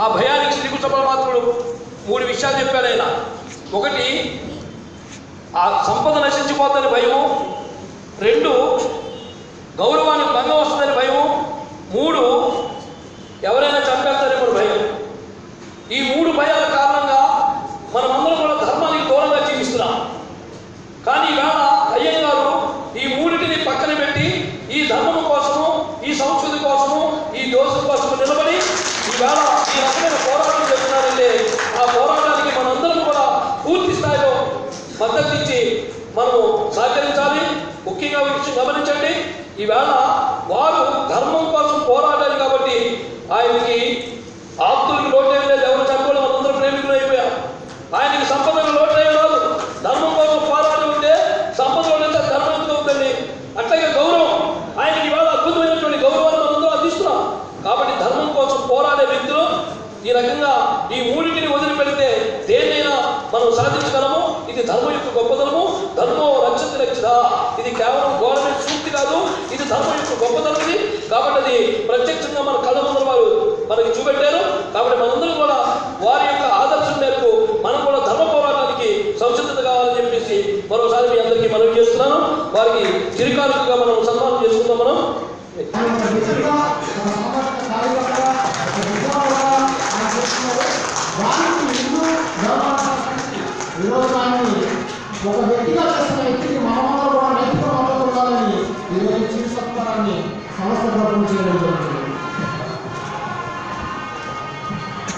ఆ భయానికి శ్రీకృష్ణ పరమాత్ముడు 3 విషయాలు చెప్పాడు ఆయన. ఒకటి, ఆ సంపద నశించిపోతుందని భయము. 2, గౌరవానికి భంగం వస్తుందని భయము. 3, ఎవరైనా చంపేస్తారేమో భయం. ఈ 3 భయాల కారణంగా మనమందరం కూడా ధర్మానికి దూరంగా జీవిస్తున్నాం. కానీ ఈవేళ అయ్యగారు ఈ 3టిని పక్కన పెట్టి ఈ ధర్మం కోసము, ఈ సంస్కృతి కోసము, ఈ దోషం కోసము నిలబడి ఈవేళ ఈ రకమైన పోరాటం చేస్తున్నారంటే ఆ పోరాటానికి మనందరం కూడా పూర్తి స్థాయిలో మద్దతు ఇచ్చి మనము సహకరించాలి. ముఖ్యంగా విషయం గమనించండి, ఈవేళ వారు ధర్మం కోసం పోరాడాలి కాబట్టి ఆయనకి ఆప్తులకి లోటేం లేదు. ఎవరు చంపడం మనందరం ప్రేమికులు అయిపోయాం. ఆయనకి సంపదకు లోటేం రాదు. ధర్మం కోసం పోరాడి ఉంటే సంపద ఉంటే ధర్మం ఎంత అవుతుంది. అట్లాగే గౌరవం, ఆయనకి ఇవాళ అద్భుతమైనటువంటి గౌరవాన్ని మనందరం అందిస్తున్నాం. కాబట్టి ధర్మం కోసం పోరాడే వ్యక్తులు ఈ రకంగా ఈ 3టిని వదిలిపెడితే దేన్నైనా మనం సాధించగలము. ఇది ధర్మం యొక్క గొప్పతనము. ధర్మం రక్షిత రక్షిత. ఇది కేవలం గవర్నమెంట్ సూక్తి కాదు, ఇది ధర్మం యొక్క గొప్పతనం. ఇది కాబట్టి అది ప్రత్యక్షంగా మన కళ్ళ ముందర వారు మనకి చూపెట్టారు. కాబట్టి మనందరం కూడా వారి యొక్క ఆదర్శం మేరకు మనం కూడా ధర్మ పోరాటానికి సంసిద్ధత కావాలని చెప్పేసి మరోసారి మీ అందరికీ మనవి చేస్తున్నాను. వారికి చిరకాలుగా మనం సన్మానం చేసుకుందాం. మనం ఒక వ్యక్తిగా చేస్తున్న వ్యక్తికి మనమందరూ కూడా నైతిక మద్దతు ఉండాలని ఈరోజు చిరు సత్కారాన్ని సంస్థ చేయడం జరుగుతుంది.